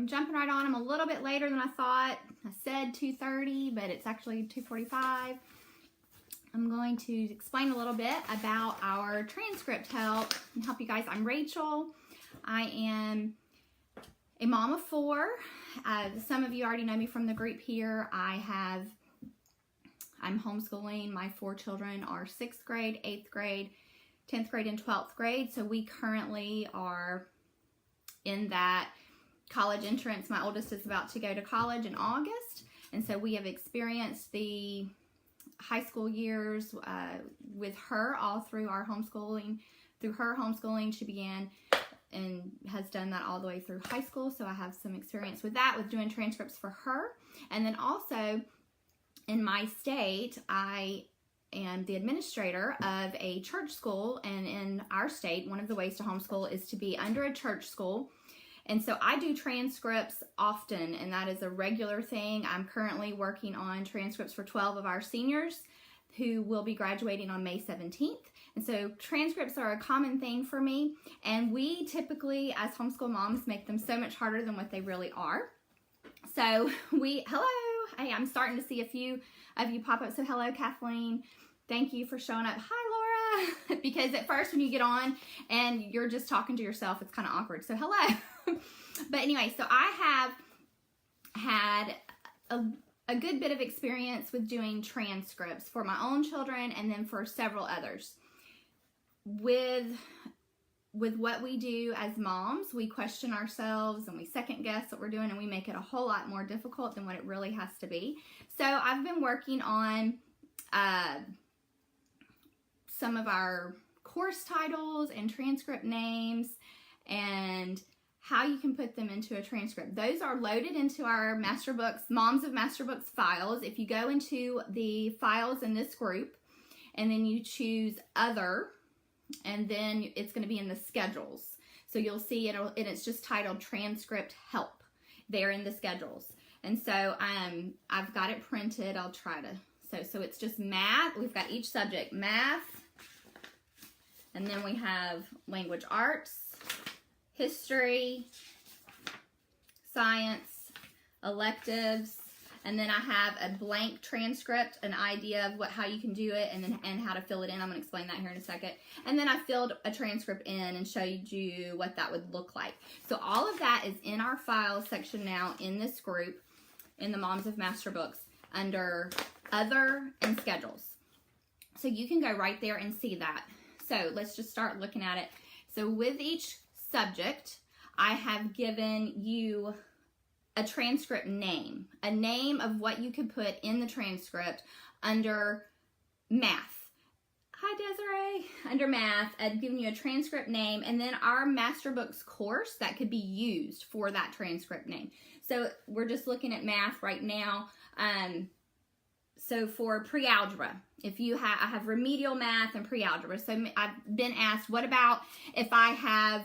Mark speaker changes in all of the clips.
Speaker 1: I'm jumping right on. I'm a little bit later than I thought. I said 2:30, but it's actually 2:45. I'm going to explain a little bit about our transcript help and help you guys. I'm Rachel. I am a mom of 4. Some of you already know me from the group here. I'm homeschooling. My 4 children are 6th grade, 8th grade, 10th grade, and 12th grade. So we currently are in that college entrance. My oldest is about to go to college in August. And so we have experienced the high school years with her all through our homeschooling. Through her homeschooling, she began and has done that all the way through high school. So I have some experience with that, with doing transcripts for her. And then also in my state, I am the administrator of a church school. And in our state, one of the ways to homeschool is to be under a church school. And so I do transcripts often, and that is a regular thing. I'm currently working on transcripts for 12 of our seniors who will be graduating on May 17th. And so transcripts are a common thing for me, and we typically, as homeschool moms, make them so much harder than what they really are. So hello, hey, I'm starting to see a few of you pop up. So hello, Kathleen. Thank you for showing up. Hi, Laura. Because at first when you get on and you're just talking to yourself, it's kind of awkward. So hello. But anyway, so I have had a good bit of experience with doing transcripts for my own children and then for several others. With what we do as moms, we question ourselves and we second guess what we're doing, and we make it a whole lot more difficult than what it really has to be. So I've been working on some of our course titles and transcript names and how you can put them into a transcript. Those are loaded into our Master Books, Moms of Master Books files. If you go into the files in this group and then you choose Other, and then it's going to be in the schedules. So you'll see it, and it's just titled Transcript Help there in the schedules. And so I've got it printed. I'll try to, so it's just math. We've got each subject, math, and then we have language arts, history, science, electives, and then I have a blank transcript, an idea of how you can do it, and how to fill it in. I'm going to explain that here in a second. And then I filled a transcript in and showed you what that would look like. So all of that is in our files section now in this group, in the Moms of Master Books, under Other and Schedules. So you can go right there and see that. So let's just start looking at it. So with each subject, I have given you a transcript name, a name of what you could put in the transcript under math. Hi, Desiree. Under math, I've given you a transcript name, and then our Master Books course that could be used for that transcript name. So we're just looking at math right now. So for pre-algebra, I have remedial math and pre-algebra. So I've been asked, what about if I have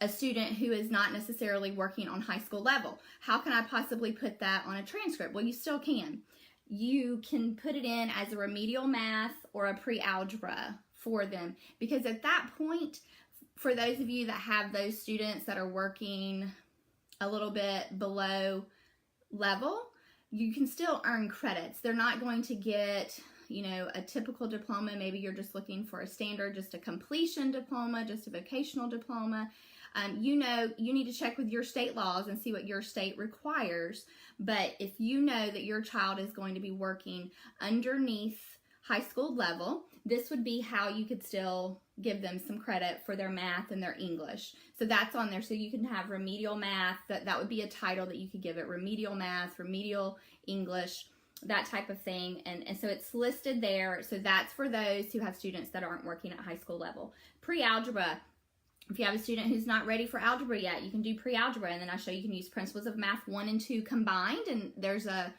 Speaker 1: a student who is not necessarily working on high school level? How can I possibly put that on a transcript? Well, you still can. You can put it in as a remedial math or a pre-algebra for them, because at that point, for those of you that have those students that are working a little bit below level, you can still earn credits. They're not going to get, a typical diploma. Maybe you're just looking for a standard, just a completion diploma, just a vocational diploma. You need to check with your state laws and see what your state requires. But if you know that your child is going to be working underneath high school level, this would be how you could still give them some credit for their math and their English. So that's on there. So you can have remedial math. That would be a title that you could give it. Remedial math, remedial English, that type of thing. And so it's listed there. So that's for those who have students that aren't working at high school level. Pre-algebra. If you have a student who's not ready for algebra yet, you can do pre-algebra, and then I show you can use Principles of Math 1 and 2 combined, and there's the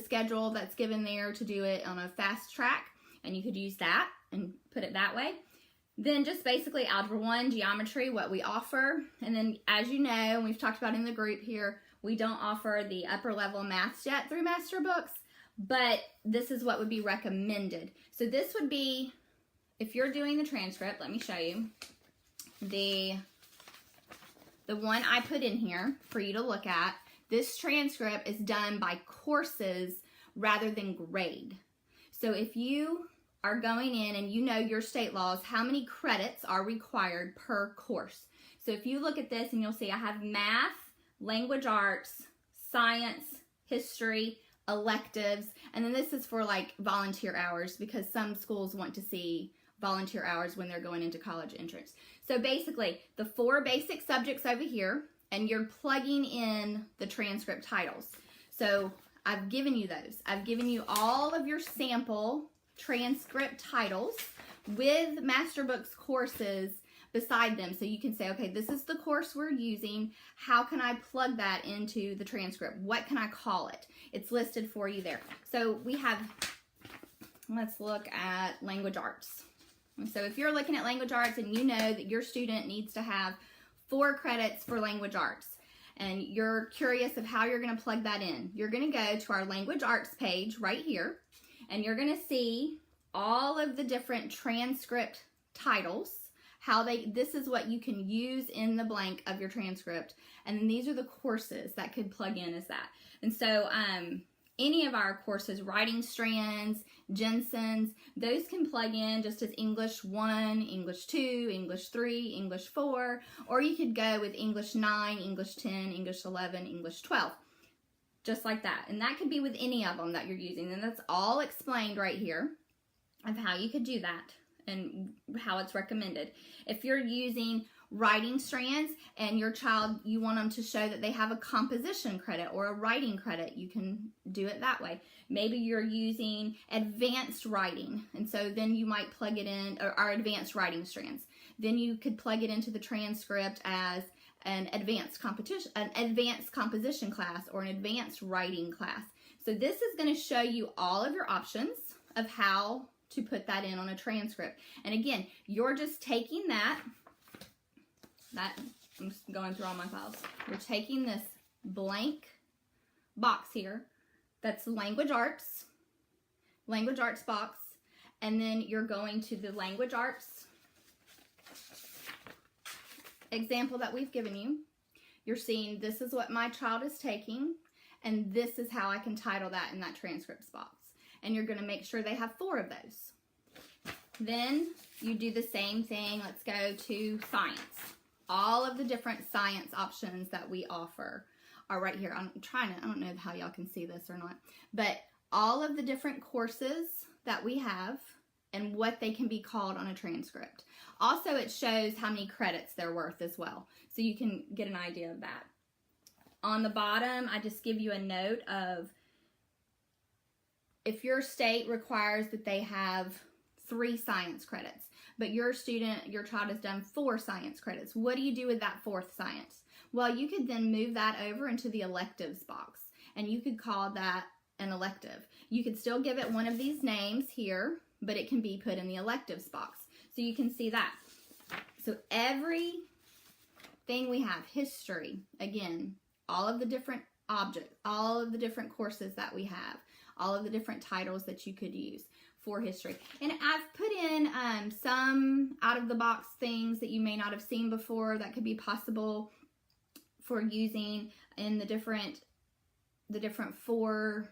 Speaker 1: schedule that's given there to do it on a fast track, and you could use that and put it that way. Then just basically Algebra 1, geometry, what we offer, and then as you know, and we've talked about in the group here, we don't offer the upper level maths yet through Master Books, but this is what would be recommended. So this would be, if you're doing the transcript, let me show you. The the one I put in here for you to look at, this transcript is done by courses rather than grade. So if you are going in and you know your state laws, how many credits are required per course. So if you look at this and you'll see I have math, language arts, science, history, electives, and then this is for like volunteer hours because some schools want to see volunteer hours when they're going into college entrance. So basically the 4 basic subjects over here, and you're plugging in the transcript titles. So I've given you those. I've given you all of your sample transcript titles with Master Books courses beside them, so you can say, okay, this is the course we're using. How can I plug that into the transcript? What can I call it? It's listed for you there. So we have, let's look at language arts. So if you're looking at language arts and you know that your student needs to have 4 credits for language arts, and you're curious of how you're going to plug that in, you're going to go to our language arts page right here, and you're going to see all of the different transcript titles, this is what you can use in the blank of your transcript, and then these are the courses that could plug in as that. And so any of our courses, writing strands, Jensen's, those can plug in just as English 1, English 2, English 3, English 4, or you could go with English 9, English 10, English 11, English 12, just like that. And that could be with any of them that you're using, and that's all explained right here of how you could do that and how it's recommended. If you're using writing strands and your child, you want them to show that they have a composition credit or a writing credit, you can do it that way. Maybe you're using advanced writing, and so then you might plug it in, or our advanced writing strands. Then you could plug it into the transcript as an advanced composition class or an advanced writing class. So this is going to show you all of your options of how to put that in on a transcript. And again, you're just taking that, I'm just going through all my files. You're taking this blank box here, that's language arts box, and then you're going to the language arts example that we've given you. You're seeing this is what my child is taking, and this is how I can title that in that transcripts box. And you're going to make sure they have 4 of those. Then you do the same thing. Let's go to science. All of the different science options that we offer are right here. I don't know how y'all can see this or not, but all of the different courses that we have and what they can be called on a transcript. Also, it shows how many credits they're worth as well, so you can get an idea of that. On the bottom, I just give you a note of if your state requires that they have 3 science credits, but your child has done 4 science credits. What do you do with that 4th science? Well, you could then move that over into the electives box, and you could call that an elective. You could still give it one of these names here, but it can be put in the electives box. So you can see that. So everything we have, history, again, all of the different objects, all of the different courses that we have, all of the different titles that you could use for history. And I've put in some out-of-the-box things that you may not have seen before that could be possible for using in the different 4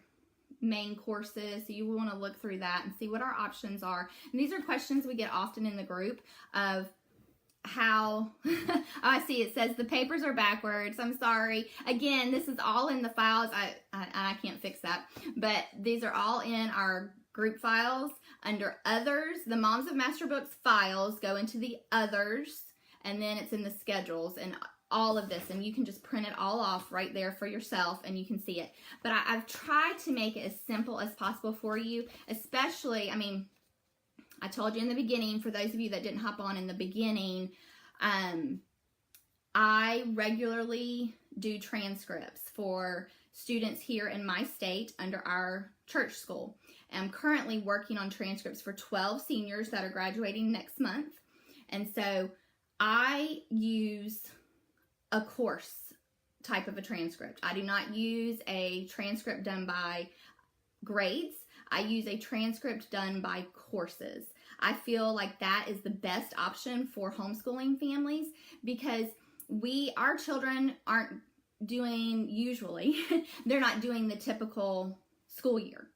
Speaker 1: main courses. So you want to look through that and see what our options are. And these are questions we get often in the group of how, oh, I see it says the papers are backwards. I'm sorry. Again, this is all in the files. I can't fix that, but these are all in our group files under others. The Moms of Master Books files go into the others, and then it's in the schedules and all of this, and you can just print it all off right there for yourself and you can see it. But I've tried to make it as simple as possible for you, especially, I told you in the beginning, for those of you that didn't hop on in the beginning, I regularly do transcripts for students here in my state under our church school. I'm currently working on transcripts for 12 seniors that are graduating next month. And so I use a course type of a transcript. I do not use a transcript done by grades. I use a transcript done by courses. I feel like that is the best option for homeschooling families because our children aren't doing, usually, they're not doing the typical school year.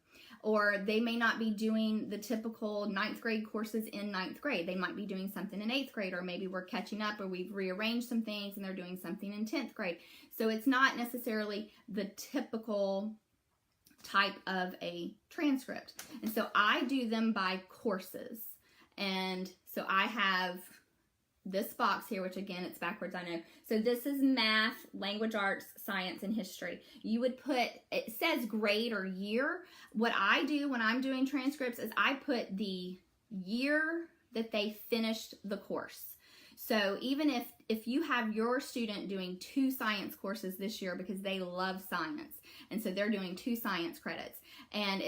Speaker 1: Or they may not be doing the typical 9th grade courses in 9th grade. They might be doing something in 8th grade, or maybe we're catching up, or we've rearranged some things and they're doing something in 10th grade. So it's not necessarily the typical type of a transcript. And so I do them by courses. And so I have this box here, which again, it's backwards, I know. So this is math, language arts, science, and history. You would put, it says grade or year. What I do when I'm doing transcripts is I put the year that they finished the course. So even if you have your student doing 2 science courses this year because they love science, and so they're doing 2 science credits, and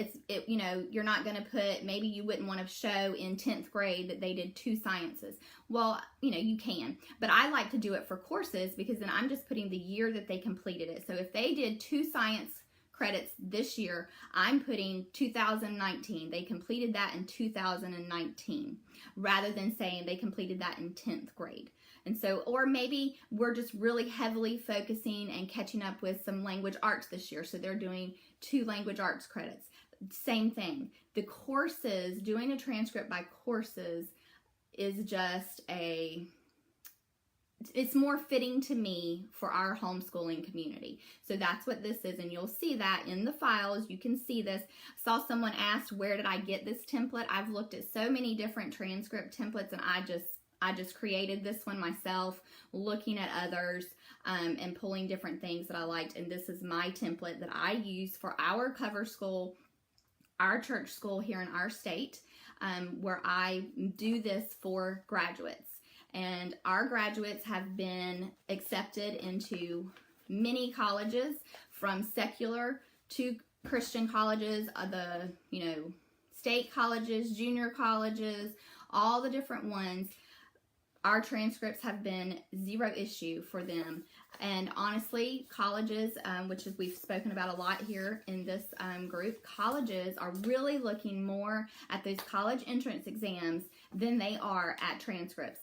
Speaker 1: you know, you're not going to put, maybe you wouldn't want to show in 10th grade that they did 2 sciences. Well, you know, you can, but I like to do it for courses because then I'm just putting the year that they completed it. So if they did 2 science credits this year, I'm putting 2019. They completed that in 2019, rather than saying they completed that in 10th grade. And so, or maybe we're just really heavily focusing and catching up with some language arts this year. So they're doing 2 language arts credits. Same thing. The courses, doing a transcript by courses is just it's more fitting to me for our homeschooling community. So that's what this is, and you'll see that in the files. You can see this. I saw someone asked, where did I get this template? I've looked at so many different transcript templates, and I just created this one myself, looking at others and pulling different things that I liked. And this is my template that I use for our cover school, our church school here in our state, where I do this for graduates. And our graduates have been accepted into many colleges, from secular to Christian colleges, the, you know, state colleges, junior colleges, all the different ones. Our transcripts have been 0 issue for them. And honestly, colleges, which is we've spoken about a lot here in this group, colleges are really looking more at those college entrance exams than they are at transcripts.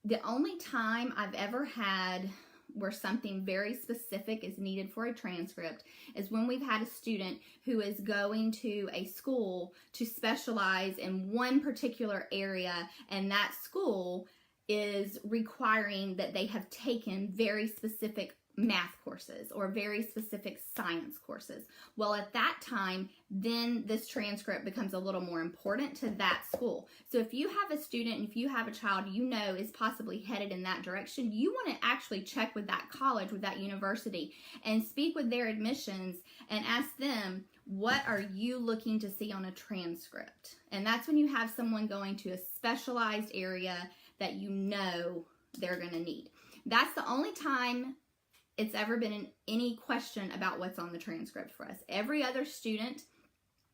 Speaker 1: The only time I've ever had where something very specific is needed for a transcript is when we've had a student who is going to a school to specialize in one particular area, and that school is requiring that they have taken very specific math courses or very specific science courses. Well, at that time, then this transcript becomes a little more important to that school. So if you have a student, and if you have a child you know is possibly headed in that direction, you want to actually check with that college, with that university, and speak with their admissions and ask them, what are you looking to see on a transcript? And that's when you have someone going to a specialized area that you know they're going to need. That's the only time it's ever been any question about what's on the transcript for us. Every other student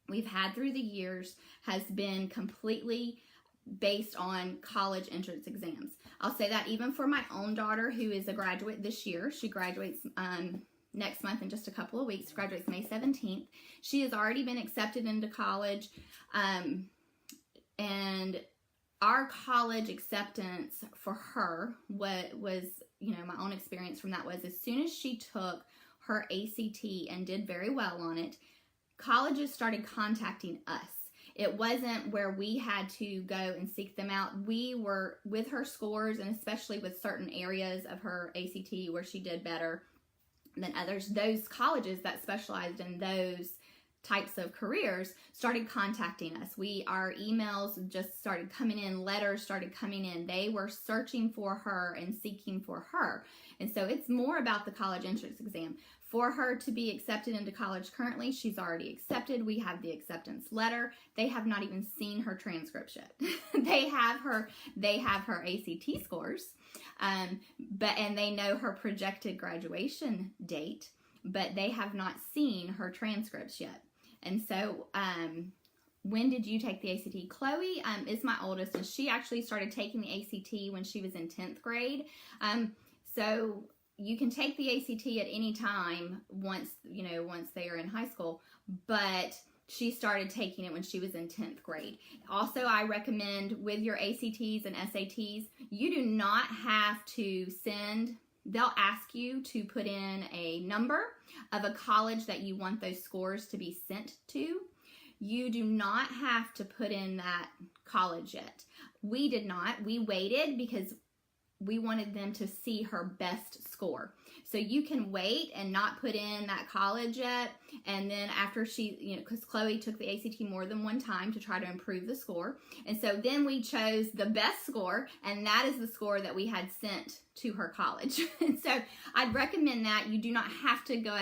Speaker 1: we've had through the years has been completely based on college entrance exams. I'll say that even for my own daughter, who is a graduate this year. She graduates next month in just a couple of weeks, graduates May 17th. She has already been accepted into college, and our college acceptance for her, what was, you know, my own experience from that was, as soon as she took her ACT and did very well on it, colleges started contacting us. It wasn't where we had to go and seek them out. We were, with her scores, and especially with certain areas of her ACT where she did better than others, those colleges that specialized in those types of careers started contacting us. Our emails just started coming in, letters started coming in. They were searching for her and seeking for her. And so it's more about the college entrance exam. For her to be accepted into college currently, she's already accepted. We have the acceptance letter. They have not even seen her transcript yet. They have her ACT scores, and they know her projected graduation date, but they have not seen her transcripts yet. And so, when did you take the ACT? Chloe is my oldest, and she actually started taking the ACT when she was in 10th grade. So you can take the ACT at any time once they are in high school, but She started taking it when she was in 10th grade. Also, I recommend with your ACTs and SATs, you do not have to send, they'll ask you to put in a number of a college that you want those scores to be sent to. You do not have to put in that college yet. We did not. We waited because we wanted them to see her best score. So you can wait and not put in that college yet. And then after she, because Chloe took the ACT more than one time to try to improve the score. And so then we chose the best score, and that is the score that we had sent to her college. And so I'd recommend that. You do not have to go.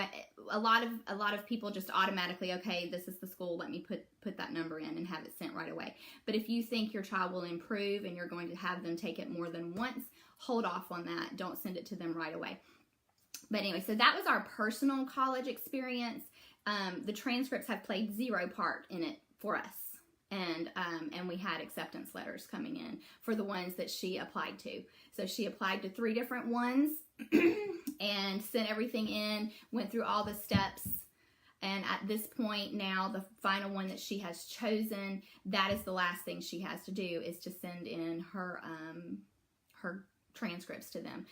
Speaker 1: A lot of people just automatically, okay, this is the school, let me put that number in and have it sent right away. But if you think your child will improve and you're going to have them take it more than once, hold off on that. Don't send it to them right away. But anyway, so that was our personal college experience. The transcripts have played zero part in it for us. And we had acceptance letters coming in for the ones that she applied to. So she applied to 3 different ones and sent everything in, went through all the steps. And at this point now, the final one that she has chosen, that is the last thing she has to do, is to send in her transcripts to them.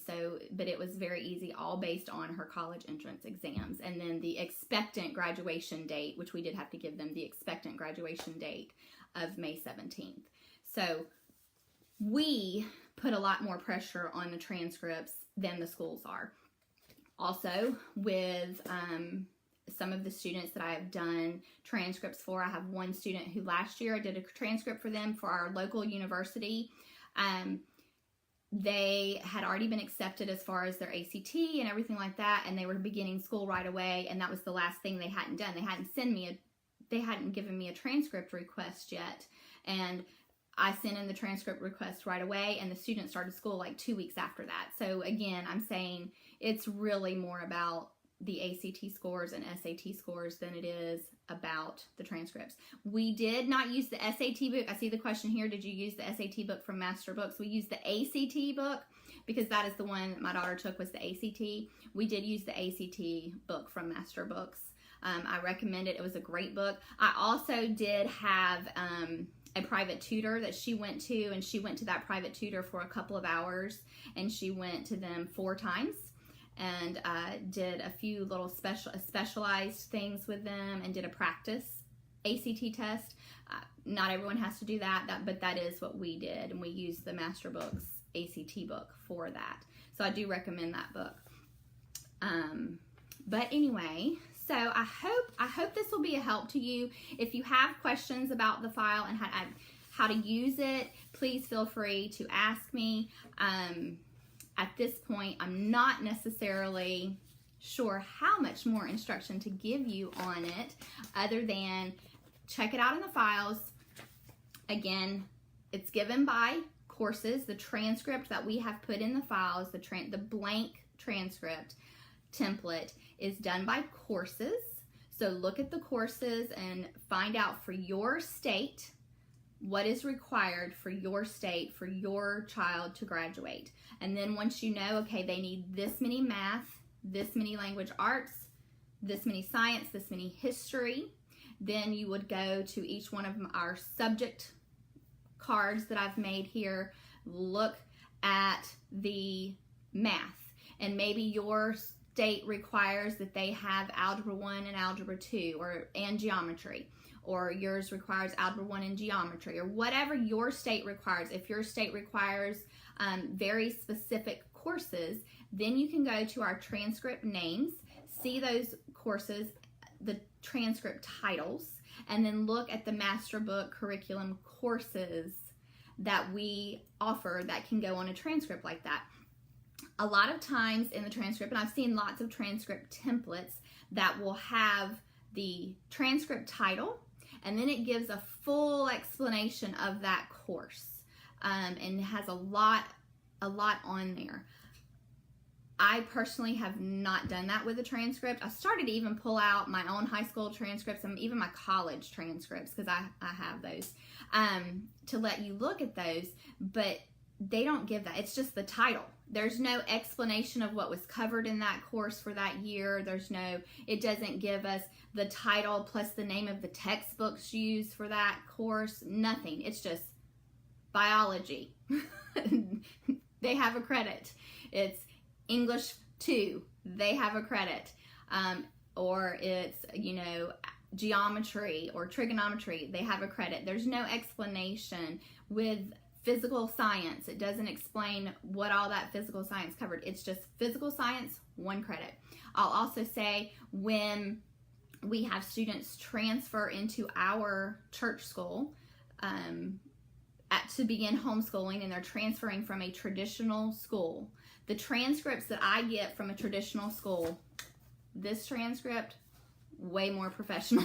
Speaker 1: So, but it was very easy, all based on her college entrance exams. And then the expectant graduation date, which we did have to give them the expectant graduation date of May 17th. So we put a lot more pressure on the transcripts than the schools are. Also, with some of the students that I have done transcripts for, I have one student who last year I did a transcript for them for our local university. They had already been accepted as far as their ACT and everything like that, and they were beginning school right away, and that was the last thing they hadn't done. They hadn't given me a transcript request yet, and I sent in the transcript request right away, and the student started school like 2 weeks after that. So again, I'm saying it's really more about the ACT scores and SAT scores than it is about the transcripts. We did not use the SAT book. I see the question here, did you use the SAT book from Master Books? We used the ACT book because that is the one that my daughter took, was the ACT. We did use the ACT book from Master Books. I recommend it. It was a great book. I also did have a private tutor that she went to, and she went to that private tutor for a couple of hours, and she went to them 4 times. And did a few little specialized things with them, and did a practice ACT test. Not everyone has to do that, but that is what we did, and we used the Master Books ACT book for that. So I do recommend that book. But anyway, so I hope this will be a help to you. If you have questions about the file and how to use it, please feel free to ask me. At this point, I'm not necessarily sure how much more instruction to give you on it, other than check it out in the files. Again, it's given by courses. The transcript that we have put in the files, the blank transcript template, is done by courses. So look at the courses and find out for your state what is required for your state, for your child to graduate. And then once you know, okay, they need this many math, this many language arts, this many science, this many history, then you would go to each one of our subject cards that I've made here, look at the math. And maybe your state requires that they have Algebra 1 and Algebra 2 and geometry. Or yours requires Algebra 1 and geometry, or whatever your state requires. If your state requires very specific courses, then you can go to our transcript names, see those courses, the transcript titles, and then look at the Master Book Curriculum courses that we offer that can go on a transcript like that. A lot of times in the transcript, and I've seen lots of transcript templates that will have the transcript title, and then it gives a full explanation of that course, and has a lot on there. I personally have not done that with the transcript. I started to even pull out my own high school transcripts and even my college transcripts, because I have those, to let you look at those, but they don't give that. It's just the title. There's no explanation of what was covered in that course for that year. It doesn't give us the title plus the name of the textbooks used for that course. Nothing. It's just biology. They have a credit. It's English 2. They have a credit. Or it's, geometry or trigonometry. They have a credit. There's no explanation. With physical science, it doesn't explain what all that physical science covered. It's just physical science, 1 credit. I'll also say when we have students transfer into our church school to begin homeschooling, and they're transferring from a traditional school, the transcripts that I get from a traditional school, this transcript, way more professional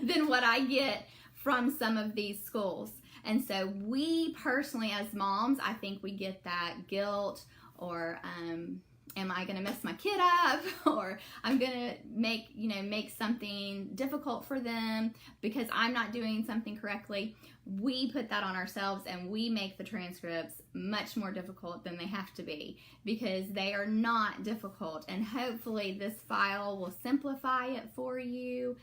Speaker 1: than what I get from some of these schools. And so we personally, as moms, I think we get that guilt, or am I going to mess my kid up, or I'm going to make something difficult for them because I'm not doing something correctly. We put that on ourselves, and we make the transcripts much more difficult than they have to be, because they are not difficult. And hopefully this file will simplify it for you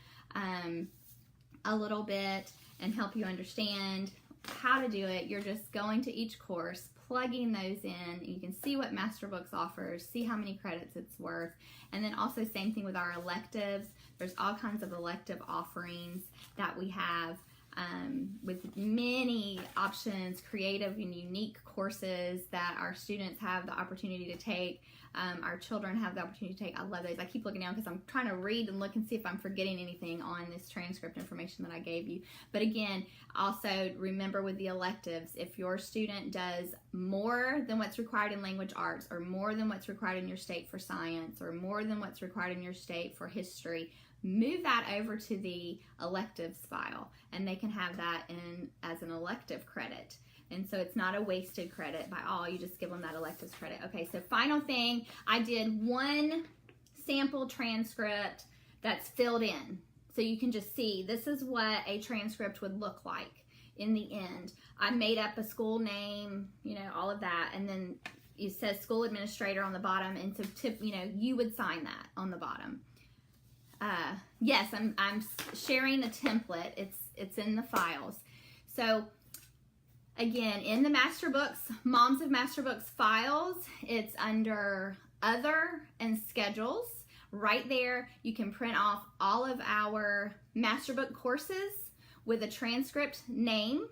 Speaker 1: a little bit and help you understand how to do it. You're just going to each course, plugging those in. You can see what Master Books offers, see how many credits it's worth. And then also same thing with our electives. There's all kinds of elective offerings that we have with many options, creative and unique courses that our students have the opportunity to take. Our children have the opportunity to take. I love those. I keep looking down because I'm trying to read and look and see if I'm forgetting anything on this transcript information that I gave you. But again, also remember with the electives, if your student does more than what's required in language arts, or more than what's required in your state for science, or more than what's required in your state for history, move that over to the electives file, and they can have that in as an elective credit. And so it's not a wasted credit by all. You just give them that electives credit. Okay, so final thing, I did 1 sample transcript that's filled in. So you can just see this is what a transcript would look like in the end. I made up a school name, all of that, and then it says school administrator on the bottom, and so you would sign that on the bottom. Yes, I'm sharing a template. It's in the files. So again, in the Master Books, Moms of Master Books files, it's under Other and Schedules. Right there, you can print off all of our Master Book courses with a transcript name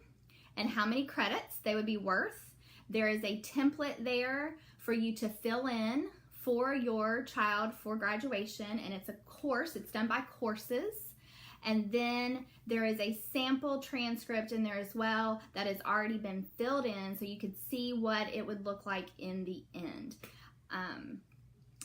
Speaker 1: and how many credits they would be worth. There is a template there for you to fill in for your child for graduation, and it's a course. It's done by courses. And then there is a sample transcript in there as well that has already been filled in, so you could see what it would look like in the end.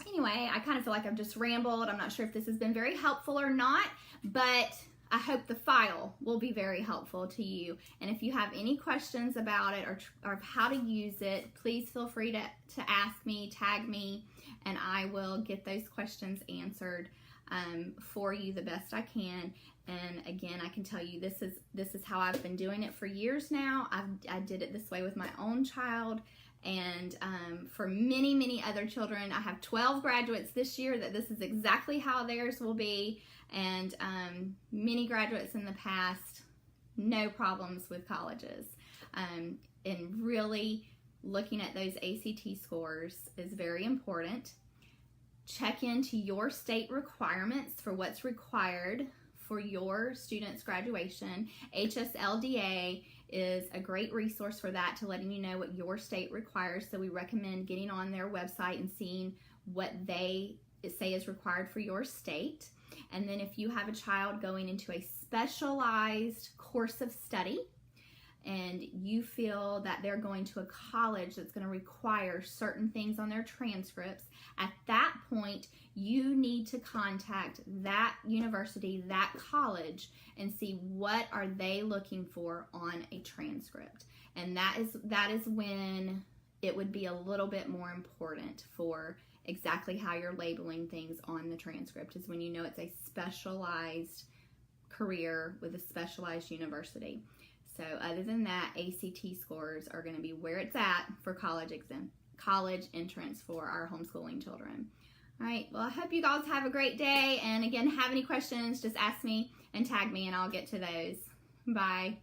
Speaker 1: Anyway, I kind of feel like I've just rambled. I'm not sure if this has been very helpful or not, but I hope the file will be very helpful to you. And if you have any questions about it or how to use it, please feel free to ask me, tag me, and I will get those questions answered for you the best I can. And again, I can tell you this is how I've been doing it for years now. I did it this way with my own child, and for many other children. I have 12 graduates this year that this is exactly how theirs will be, and many graduates in the past, no problems with colleges. And really looking at those ACT scores is very important. Check into your state requirements for what's required for your student's graduation. HSLDA is a great resource for that, to letting you know what your state requires. So we recommend getting on their website and seeing what they say is required for your state. And then if you have a child going into a specialized course of study, and you feel that they're going to a college that's going to require certain things on their transcripts, at that point, you need to contact that university, that college, and see what are they looking for on a transcript. And that is when it would be a little bit more important for exactly how you're labeling things on the transcript, is when you know it's a specialized career with a specialized university. So other than that, ACT scores are going to be where it's at for college college entrance for our homeschooling children. All right, well, I hope you guys have a great day. And again, have any questions, just ask me and tag me and I'll get to those. Bye.